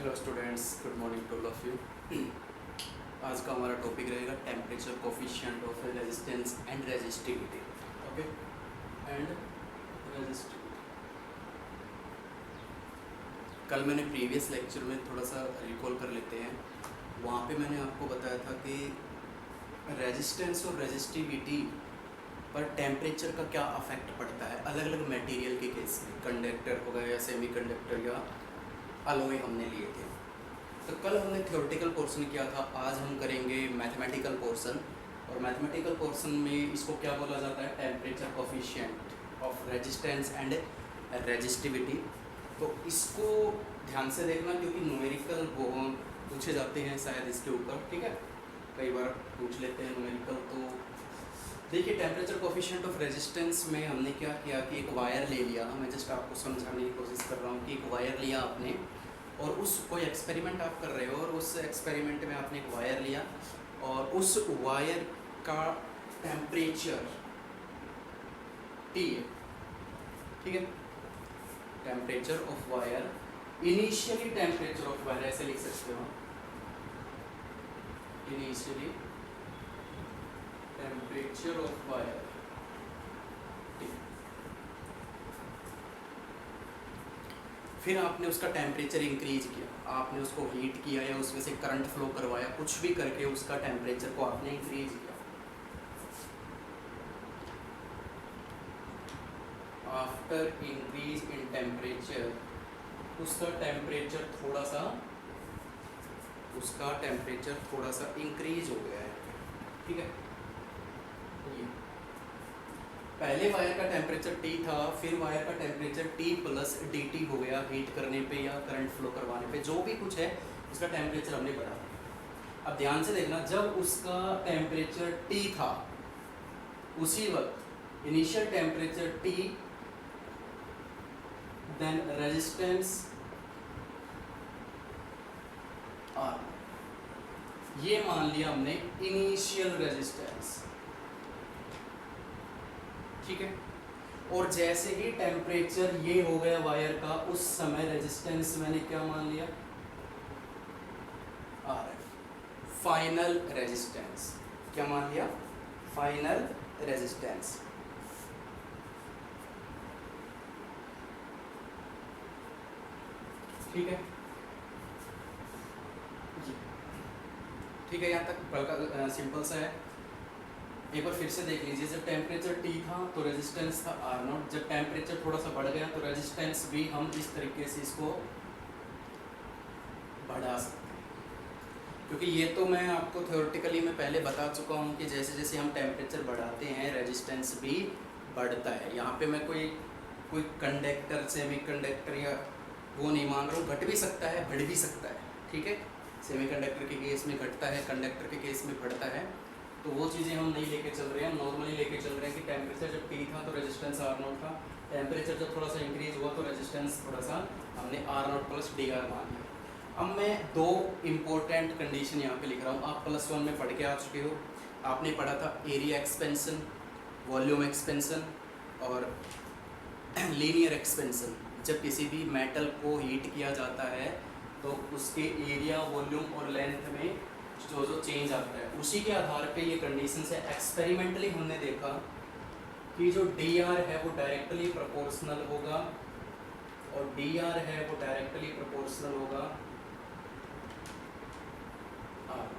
Hello students, good morning to all of you. आज का हमारा टॉपिक रहेगा temperature coefficient of resistance and resistivity. Okay, and resistivity. कल मैंने प्रीवियस लेक्चर में थोड़ा सा रिकॉल कर लेते हैं। वहाँ पे मैंने आपको बताया था कि रेजिस्टेंस और रेजिस्टिविटी पर टेम्परेचर का क्या अफेक्ट पड़ता है अलग अलग मटेरियल के केस में। कंडक्टर हो गया या सेमी कंडक्टर या अलॉय हमने लिए थे। तो कल हमने थ्योरेटिकल पोर्शन किया था, आज हम करेंगे मैथमेटिकल पोर्शन। और मैथमेटिकल पोर्शन में इसको क्या बोला जाता है? Temperature coefficient of resistance and resistivity. तो इसको ध्यान से देखना क्योंकि न्यूमेरिकल पूछे जाते हैं शायद इसके ऊपर, ठीक है। कई बार पूछ लेते हैं न्यूमेरिकल। तो देखिए, टेम्परेचर कोफिशिएंट ऑफ रेजिस्टेंस में हमने क्या किया कि एक वायर ले लिया। मैं जस्ट आपको समझाने की कोशिश कर रहा हूँ कि एक वायर लिया आपने और उस कोई एक्सपेरिमेंट आप कर रहे हो और उस एक्सपेरिमेंट में आपने एक वायर लिया और उस वायर का टेम्परेचर T है, ठीक है। Temperature of wire, initially temperature of wire ऐसे लिख सकते हो, initially temperature of wire T। फिर आपने उसका टेम्परेचर इंक्रीज किया, आपने उसको हीट किया या उसमें से करंट फ्लो करवाया, कुछ भी करके उसका टेम्परेचर को आपने इंक्रीज किया। आफ्टर इंक्रीज इन टेम्परेचर उसका टेम्परेचर थोड़ा सा इंक्रीज हो गया है, ठीक है। ये पहले वायर का टेम्परेचर T था, फिर वायर का टेम्परेचर T प्लस dt हो गया हीट करने पे या करंट फ्लो करवाने पे, जो भी कुछ है उसका टेम्परेचर हमने बढ़ा दिया। अब ध्यान से देखना, जब उसका टेम्परेचर T था उसी वक्त initial temperature T, then resistance R, ये मान लिया हमने इनिशियल रेजिस्टेंस, ठीक है। और जैसे ही टेम्परेचर ये हो गया वायर का, उस समय रेजिस्टेंस मैंने क्या मान लिया? RF, final resistance. क्या मान लिया? Final resistance. ठीक है, ठीक है। यहाँ तक बड़ा सिंपल सा है। एक बार फिर से देख लीजिए, जब टेम्परेचर T था तो रेजिस्टेंस था R0। जब टेम्परेचर थोड़ा सा बढ़ गया तो रेजिस्टेंस भी हम इस तरीके से इसको बढ़ा सकते हैं, क्योंकि ये तो मैं आपको थ्योरेटिकली में पहले बता चुका हूँ कि जैसे जैसे हम टेम्परेचर बढ़ाते हैं रेजिस्टेंस भी बढ़ता है। यहाँ पे मैं कोई कंडक्टर, सेमी कंडक्टर या वो नहीं मान रहा हूँ, घट भी सकता है बढ़ भी सकता है, ठीक है। सेमी कंडक्टर के केस में घटता है, कंडक्टर के केस में बढ़ता है। तो वो चीज़ें हम नहीं लेके चल रहे हैं, नॉर्मली लेके चल रहे हैं कि टेम्परेचर जब T था तो रेजिस्टेंस R0 था, टेम्परेचर जब थोड़ा सा इंक्रीज हुआ तो रेजिस्टेंस थोड़ा सा हमने R0 प्लस DR मान लिया। अब मैं दो इम्पोर्टेंट कंडीशन यहाँ पे लिख रहा हूँ। आप +1 में पढ़ के आ चुके हो, आपने पढ़ा था एरिया एक्सपेंशन, वॉल्यूम एक्सपेंशन और लीनियर एक्सपेंशन। जब किसी भी मेटल को हीट किया जाता है तो उसके एरिया, वॉल्यूम और लेंथ में जो चेंज आता है, उसी के आधार पे ये कंडीशन है। एक्सपेरिमेंटली हमने देखा कि जो DR है वो डायरेक्टली प्रोपोर्शनल होगा और DR है वो डायरेक्टली प्रोपोर्शनल होगा R।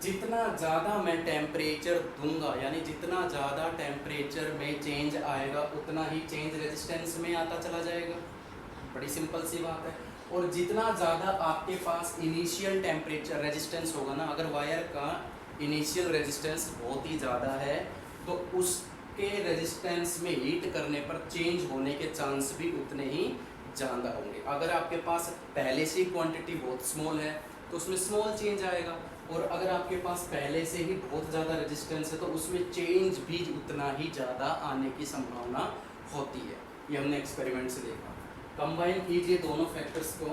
जितना ज़्यादा मैं टेम्परेचर दूंगा, यानी जितना ज़्यादा टेम्परेचर में चेंज आएगा उतना ही चेंज रेजिस्टेंस में आता चला जाएगा। बड़ी सिंपल सी बात है। और जितना ज़्यादा आपके पास इनिशियल टेम्परेचर रेजिस्टेंस होगा ना, अगर वायर का इनिशियल रेजिस्टेंस बहुत ही ज़्यादा है तो उसके रेजिस्टेंस में हीट करने पर चेंज होने के चांस भी उतने ही ज़्यादा होंगे। अगर आपके पास पहले से क्वांटिटी बहुत स्मॉल है तो उसमें स्मॉल चेंज आएगा, और अगर आपके पास पहले से ही बहुत ज़्यादा रेजिस्टेंस है तो उसमें चेंज भी उतना ही ज़्यादा आने की संभावना होती है। ये हमने एक्सपेरिमेंट से देखा। कंबाइन कीजिए दोनों फैक्टर्स को,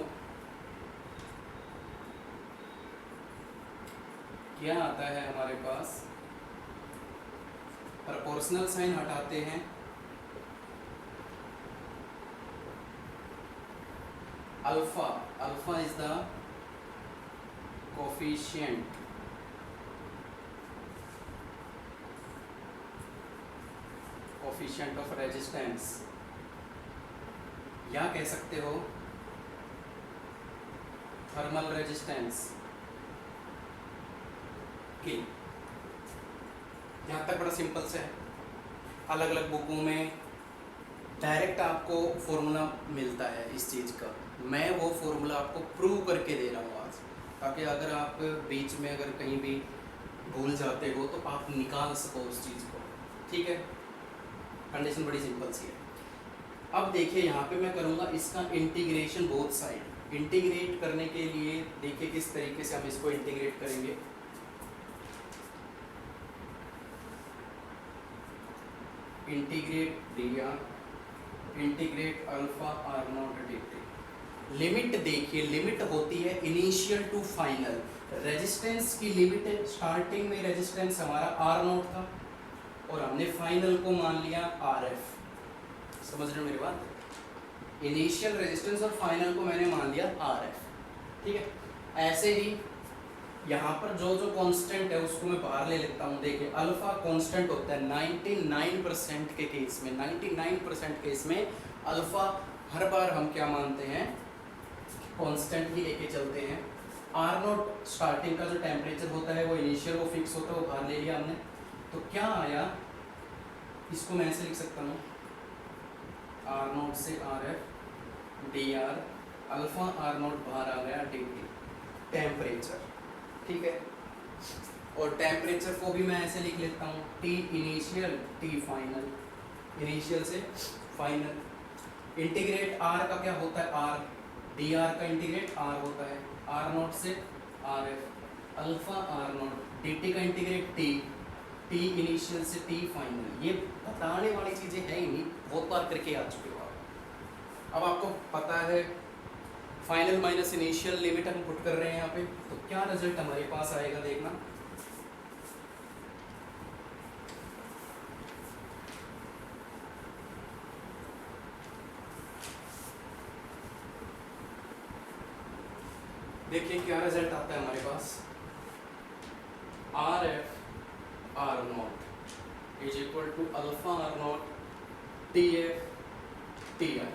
क्या आता है हमारे पास? प्रोपोर्शनल साइन हटाते हैं alpha, alpha is the coefficient of resistance, या कह सकते हो थर्मल रेजिस्टेंस की। यहाँ तक बड़ा सिंपल से है। अलग अलग बुकों में डायरेक्ट आपको फॉर्मूला मिलता है इस चीज़ का, मैं वो फॉर्मूला आपको प्रूव करके दे रहा हूँ आज, ताकि अगर आप बीच में अगर कहीं भी भूल जाते हो तो आप निकाल सको उस चीज़ को। ठीक है, कंडीशन बड़ी सिंपल सी है। अब देखिए यहाँ पे मैं करूँगा इसका इंटीग्रेशन बोथ साइड। इंटीग्रेट करने के लिए देखिए किस तरीके से हम इसको इंटीग्रेट करेंगे। इंटीग्रेट दिया, integrate alpha R naught dt। Limit देखिए, लिमिट होती है इनिशियल टू फाइनल। रेजिस्टेंस की लिमिट है, स्टार्टिंग में रेजिस्टेंस हमारा आर नॉट था और हमने फाइनल को मान लिया आर एफ। समझ रहे हो मेरी बात? इनिशियल रेजिस्टेंस और फाइनल को मैंने मान लिया आर एफ। ठीक है, ऐसे ही यहाँ पर जो जो कांस्टेंट है उसको मैं बाहर ले लेता हूँ। देखिए अल्फा कांस्टेंट होता है 99% के केस में, 99% केस में अल्फा हर बार हम क्या मानते हैं, कांस्टेंट ही लेके चलते हैं। आर नॉट स्टार्टिंग का जो टेम्परेचर होता है वो इनिशियल वो फिक्स होता है, वो बाहर ले लिया हमने। तो क्या आया, इसको मैं ऐसे लिख सकता हूँ आर नॉट से R F D R, alpha R naught बाहर आ गया डी टी, टेम्परेचर। ठीक है, और टेम्परेचर को भी मैं ऐसे लिख लेता हूँ T initial T final, initial से फाइनल। इंटीग्रेट आर का क्या होता है, आर डी आर का इंटीग्रेट आर होता है, आर नॉट से R F alpha R naught, D T का इंटीग्रेट टी, टी इनिशियल से टी फाइनल। ये बताने वाली चीज़ें है ही नहीं, बहुत बार करके आ चुके हो आप। अब आपको पता है फाइनल माइनस इनिशियल लिमिट हम पुट कर रहे हैं यहाँ पे, तो क्या रिजल्ट हमारे पास आएगा देखना। देखिए क्या रिजल्ट आता है हमारे पास, R F R naught is equal to alpha R naught T F T I.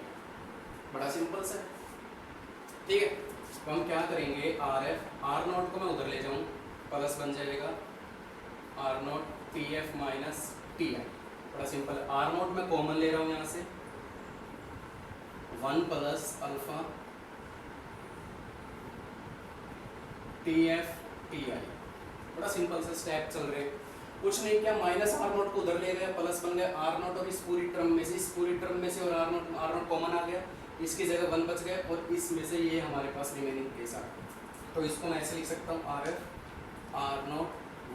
बड़ा सिंपल सा है। ठीक है, तो हम क्या करेंगे, आर एफ आर नॉट को मैं उधर ले जाऊँ, प्लस बन जाएगा R naught T F minus T I. बड़ा सिंपल है, आर नॉट मैं कॉमन ले रहा हूँ यहाँ से, 1 plus alpha T F T I. बड़ा सिंपल से स्टेप चल रहे हैं, कुछ नहीं किया, माइनस आर नॉट को उधर ले गए, प्लस बन गया आर नॉट, और इस पूरी टर्म में से, इस पूरी टर्म में से और आर नॉट कॉमन आ गया, इसकी जगह 1 बच गया और इसमें से ये हमारे पास रिमेनिंग केस आ गया। तो इसको मैं ऐसे लिख सकता हूँ R F R naught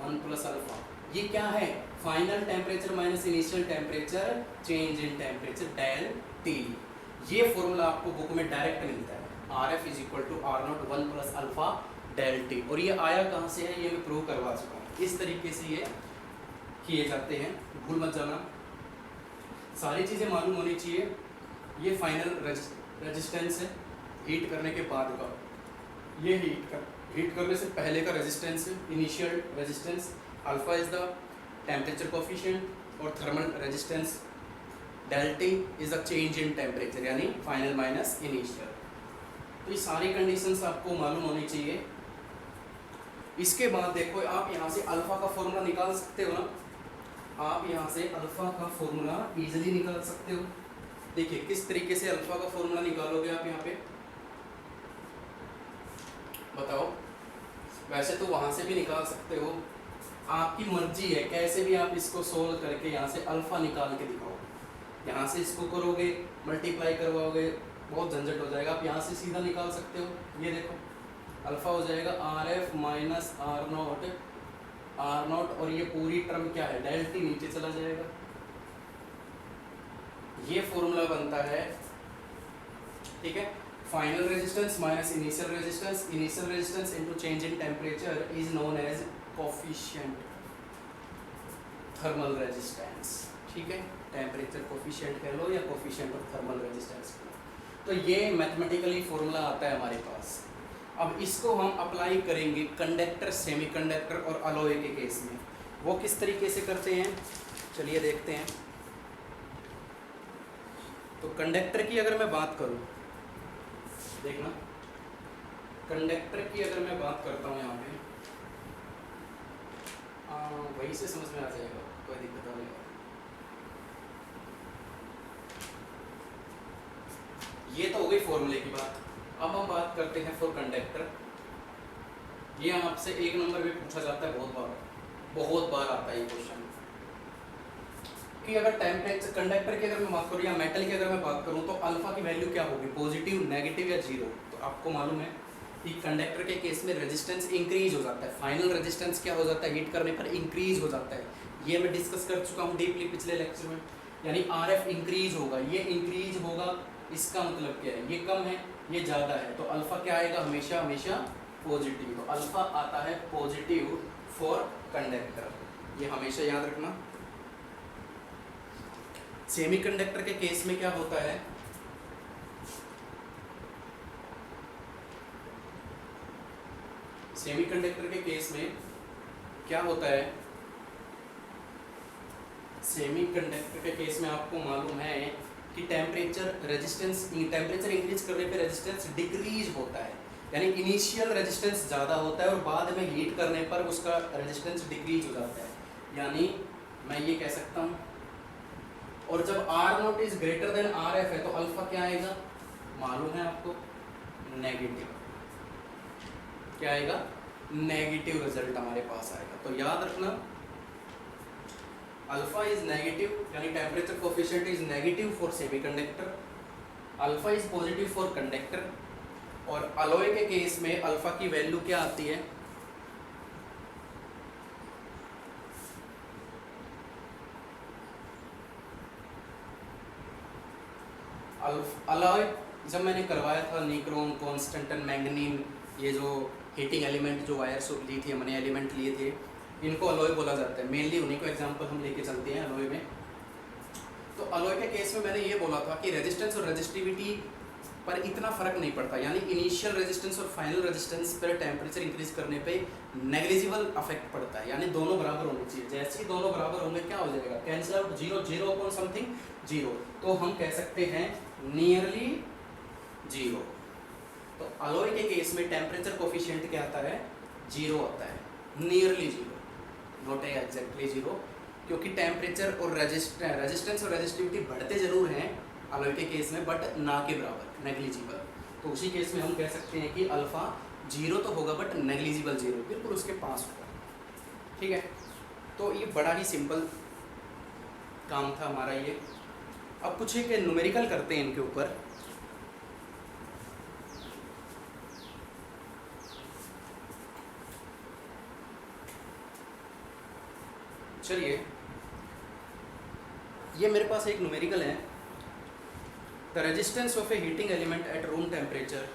1 plus alpha. ये क्या है, final temperature minus initial temperature, change in temperature del T. ये फॉर्मूला आपको बुक में डायरेक्ट मिलता है, R F is equal to R naught 1 plus alpha del T. और ये आया कहाँ से है, ये मैं प्रूव करवा चुका हूँ। इस तरीके से ये किए जाते हैं, भूल मत जाना, सारी चीज़ें मालूम होनी चाहिए। ये फाइनल रेजिस्टेंस है हीट करने के बाद का, ये हीट करने से पहले का रेजिस्टेंस है, initial resistance. Alpha is the temperature coefficient और thermal resistance del T is the change in temperature, यानी फाइनल माइनस इनिशियल। तो ये सारी कंडीशंस आपको मालूम होनी चाहिए। इसके बाद देखो, आप यहाँ से अल्फा का फॉर्मूला निकाल सकते हो ना, आप यहाँ से अल्फा का फॉर्मूला इजीली निकाल सकते हो। देखिए किस तरीके से अल्फा का फॉर्मूला निकालोगे आप यहाँ पे, बताओ। वैसे तो वहाँ से भी निकाल सकते हो, आपकी मर्जी है, कैसे भी आप इसको सोल्व करके यहाँ से अल्फा निकाल के दिखाओ। यहाँ से इसको करोगे, मल्टीप्लाई करवाओगे, बहुत झंझट हो जाएगा। आप यहाँ से सीधा निकाल सकते हो। ये देखो अल्फा हो जाएगा R F minus R naught, और ये पूरी टर्म क्या है, डेल टी नीचे चला जाएगा। ये फॉर्मूला बनता है, ठीक है, final resistance minus initial resistance into change in temperature is known as coefficient thermal resistance. ठीक है, टेम्परेचर कोफिशिएंट कह लो या कोफिशिएंट ऑफ थर्मल रेजिस्टेंस। तो ये मैथमेटिकली फॉर्मूला आता है हमारे पास। अब इसको हम अप्लाई करेंगे कंडक्टर, सेमीकंडक्टर और अलॉय के केस में। वो किस तरीके से करते हैं चलिए देखते हैं। तो कंडक्टर की अगर मैं बात करूं, देखना कंडक्टर की अगर मैं बात करता हूं यहाँ पे, वही से समझ में आ जाएगा, कोई दिक्कत नहीं। ये तो हो गई फॉर्मूले की बात। अब हम बात करते हैं फॉर कंडक्टर। ये आपसे एक नंबर में पूछा जाता है, बहुत बार आता है ये क्वेश्चन कि अगर टेम्परेचर कंडक्टर की अगर मैं बात करूँ या मेटल की अगर मैं बात करूँ तो अल्फा की वैल्यू क्या होगी, पॉजिटिव, नेगेटिव या जीरो। तो आपको मालूम है कि कंडक्टर के केस में रेजिस्टेंस इंक्रीज हो जाता है, फाइनल रेजिस्टेंस क्या हो जाता है, हीट करने पर इंक्रीज हो जाता है। ये मैं डिस्कस कर चुका हूँ डीपली पिछले लेक्चर में। यानी RF इंक्रीज होगा, ये इंक्रीज होगा, इसका मतलब क्या है, ये कम है ये ज़्यादा है, तो अल्फा क्या आएगा, हमेशा हमेशा पॉजिटिव। तो अल्फा आता है पॉजिटिव फॉर कंडक्टर, ये हमेशा याद रखना। सेमीकंडक्टर के केस में क्या होता है, सेमीकंडक्टर के केस में क्या होता है, सेमीकंडक्टर के केस में आपको मालूम है कि टेम्परेचर इंक्रीज करने पे रेजिस्टेंस डिक्रीज होता है। यानी इनिशियल रेजिस्टेंस ज़्यादा होता है और बाद में हीट करने पर उसका रेजिस्टेंस डिक्रीज हो जाता है। यानी मैं ये कह सकता हूँ, और जब R0 is greater than RF है तो अल्फा क्या आएगा, मालूम है आपको, नेगेटिव। क्या आएगा, नेगेटिव रिजल्ट हमारे पास आएगा। तो याद रखना अल्फा इज नेगेटिव, यानी temperature coefficient is negative for semiconductor, alpha is positive for conductor. और अलॉय के केस में अल्फा की वैल्यू क्या आती है, अलॉय जब मैंने करवाया था निक्रोम, कॉन्स्टेंटन, मैंगनीन, ये जो हीटिंग एलिमेंट जो वायर्स ली थी हमने, एलिमेंट लिए थे, इनको अलॉय बोला जाता है। मेनली उन्हीं को एग्जांपल हम लेके चलते हैं अलॉय में। तो अलॉय के केस में मैंने ये बोला था कि रेजिस्टेंस और रेजिस्टिविटी पर इतना फर्क नहीं पड़ता, यानी इनिशियल रेजिस्टेंस और फाइनल रेजिस्टेंस पर टेम्परेचर इंक्रीज करने पे नेग्लिजिबल अफेक्ट पड़ता है, यानी दोनों बराबर होने चाहिए। जैसे ही दोनों बराबर होंगे क्या हो जाएगा, cancel out, zero zero upon something zero, तो हम कह सकते हैं नियरली जीरो। तो अलॉय के केस में टेम्परेचर कोफिशिएंट क्या आता है, जीरो आता है, nearly zero, not exactly zero, क्योंकि टेम्परेचर और रेजिस्टेंस और रेजिस्टिविटी बढ़ते जरूर हैं अलॉय के केस में, बट ना के बराबर, नेग्लिजिबल। तो उसी केस में हम कह सकते हैं कि अल्फा जीरो तो होगा बट नेग्लिजिबल जीरो, बिल्कुल उसके पास होगा। ठीक है, तो ये बड़ा ही सिंपल काम था हमारा ये। अब कुछ एक न्यूमेरिकल करते हैं इनके ऊपर। चलिए, ये मेरे पास एक न्यूमेरिकल है, the resistance of A heating element at room temperature,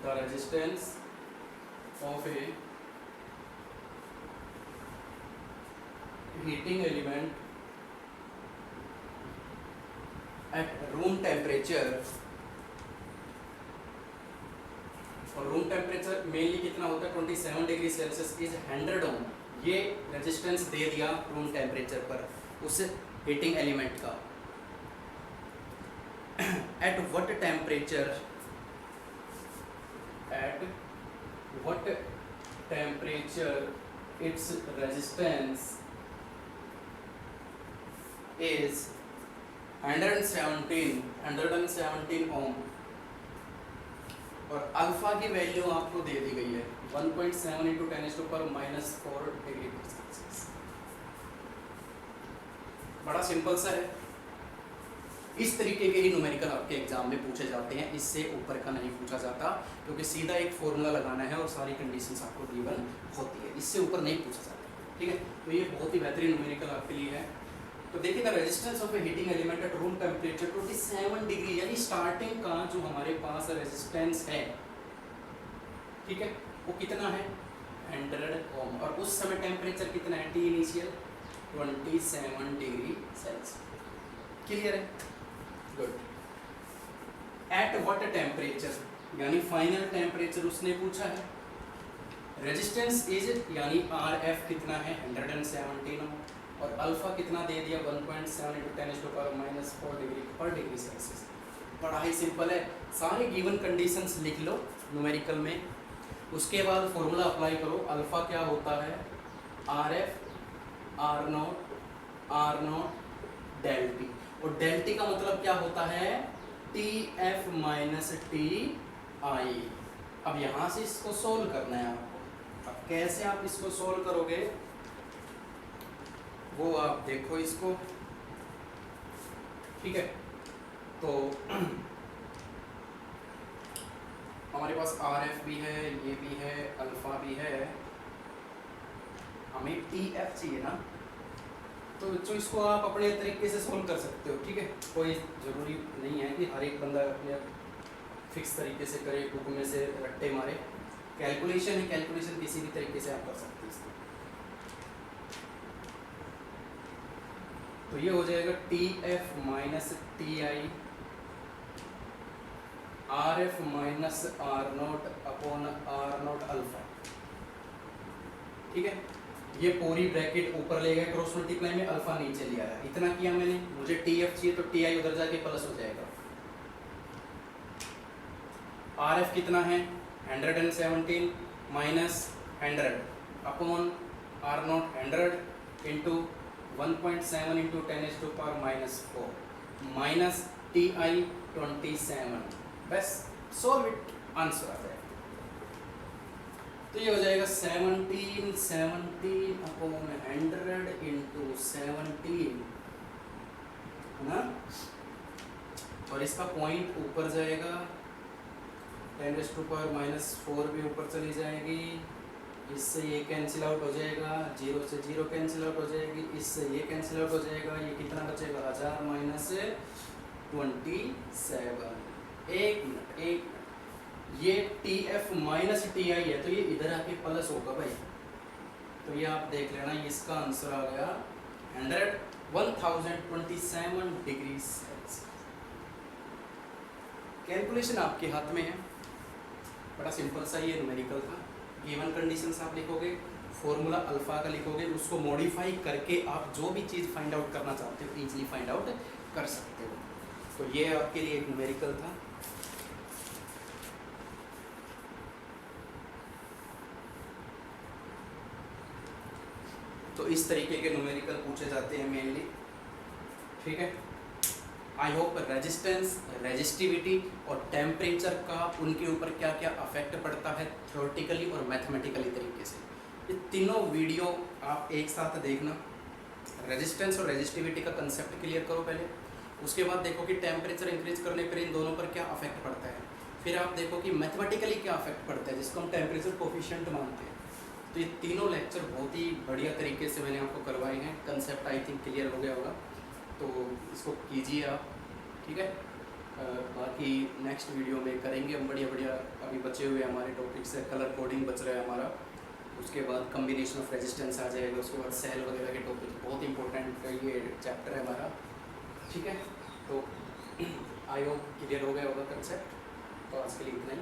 the resistance of A heating element at room temperature, और रूम टेम्परेचर मेनली कितना होता है 27 डिग्री सेल्सियस, इज 100 ओम। ये रेजिस्टेंस दे दिया रूम टेम्परेचर पर उस हीटिंग एलिमेंट का। At what temperature, at what temperature its resistance is 117 ओम, और अल्फा की वैल्यू आपको दे दी गई है 1.7 इंटू 10⁻⁻⁴ डिग्री सेल्सियस। बड़ा सिंपल सा है। इस तरीके के ही न्यूमेरिकल आपके एग्जाम में पूछे जाते हैं, इससे ऊपर का नहीं पूछा जाता, क्योंकि सीधा एक फॉर्मूला लगाना है और सारी कंडीशंस आपको गिवन होती है, इससे ऊपर नहीं पूछा जाता। ठीक है, तो ये बहुत ही बेहतरीन न्यूमेरिकल आपके लिए है। तो देखिए, the resistance of A heating element at room temperature 27 degree, यानी स्टार्टिंग का जो हमारे पास रेजिस्टेंस है, ठीक है, वो कितना है 100 ओम, और उस समय टेम्परेचर कितना है, T initial 27 degree Celsius. Clear है? गुड। एट व्हाट टेम्परेचर, यानी फाइनल टेम्परेचर उसने पूछा है। रेजिस्टेंस इज यानी आर एफ कितना है 117 और अल्फा कितना दे दिया 1.7 × 10⁻⁻⁴ डिग्री पर डिग्री सेल्सियस। बड़ा ही सिंपल है, सारे गिवन कंडीशंस लिख लो न्यूमेरिकल में, उसके बाद फॉर्मूला अप्लाई करो। अल्फा क्या होता है R F R naught del T, और डेल टी का मतलब क्या होता है T F minus T I. अब यहाँ से इसको सोल्व करना है आपको। अब कैसे आप इसको सोल्व करोगे वो आप देखो इसको, ठीक है। तो हमारे पास आर एफ भी है, ये भी है, अल्फा भी है, हमें टी एफ चाहिए ना। तो बच्चों इसको आप अपने तरीके से सोल्व कर सकते हो, ठीक है। कोई ज़रूरी नहीं है कि हर एक बंदा अपने फिक्स तरीके से करे, बुक में से रट्टे मारे। कैलकुलेशन है, कैलकुलेशन किसी भी तरीके से आप कर सकते हैं। तो ये हो जाएगा T F minus T I R F minus R naught upon R naught alpha, ठीक है। ये पूरी ब्रैकेट ऊपर ले गए क्रॉस मल्टीप्लाई में, अल्फा नीचे लिया है। इतना किया मैंने, मुझे टी एफ चाहिए तो टी आई उधर जाके प्लस हो जाएगा। आर एफ कितना है 117 minus 100 upon R naught 100 into 1.7 into 10⁻⁻⁴ minus T I 27। बस सॉल्व इट, आंसर आ जाएगा। तो ये हो जाएगा 17 अपॉन 100 इंटू 17 है ना, और इसका पॉइंट ऊपर जाएगा, 10⁻⁻⁴ भी ऊपर चली जाएगी, इससे ये कैंसिल आउट हो जाएगा, 0 से 0 कैंसिल आउट हो जाएगी, इससे ये कैंसिल आउट हो जाएगा, ये कितना बचेगा 1000 माइनस 27। एक मिनट, ये टी एफ माइनस टी आई है तो ये इधर आके प्लस होगा भाई। तो ये आप देख लेना, इसका आंसर आ गया 1027 डिग्री सेल्सियस। कैलकुलेशन आपके हाथ में है, बड़ा सिंपल सा ये न्यूमेरिकल था। गिवन कंडीशंस आप लिखोगे, फॉर्मूला अल्फा का लिखोगे, उसको मॉडिफाई करके आप जो भी चीज़ फाइंड आउट करना चाहते हो इजीली फाइंड आउट कर सकते हो। तो ये आपके लिए एक न्यूमेरिकल था। तो इस तरीके के न्यूमेरिकल पूछे जाते हैं मेनली, ठीक है। आई होप रेजिस्टेंस, रेजिस्टिविटी और टेम्परेचर का उनके ऊपर क्या क्या अफेक्ट पड़ता है थ्योरेटिकली और मैथमेटिकली तरीके से, ये तीनों वीडियो आप एक साथ देखना। रेजिस्टेंस और रेजिस्टिविटी का कंसेप्ट क्लियर करो पहले, उसके बाद देखो कि टेम्परेचर इंक्रीज करने पर इन दोनों पर क्या अफेक्ट पड़ता है, फिर आप देखो कि मैथमेटिकली क्या अफेक्ट पड़ता है जिसको हम टेम्परेचर कोफिशिएंट मानते हैं। तो ये तीनों लेक्चर बहुत ही बढ़िया तरीके से मैंने आपको करवाए हैं, कंसेप्ट आई थिंक क्लियर हो गया होगा, तो इसको कीजिए आप, ठीक है। बाकी नेक्स्ट वीडियो में करेंगे हम बढ़िया बढ़िया, अभी बचे हुए हमारे टॉपिक्स है, कलर कोडिंग बच रहा है हमारा, उसके बाद कम्बिनेशन ऑफ रेजिस्टेंस आ जाएगा, उसके बाद सेल वगैरह के टॉपिक, बहुत इंपॉर्टेंट ये चैप्टर है हमारा, ठीक है। तो आई होप क्लियर हो गया होगा कंसेप्ट। तो आज के लिए इतना ही।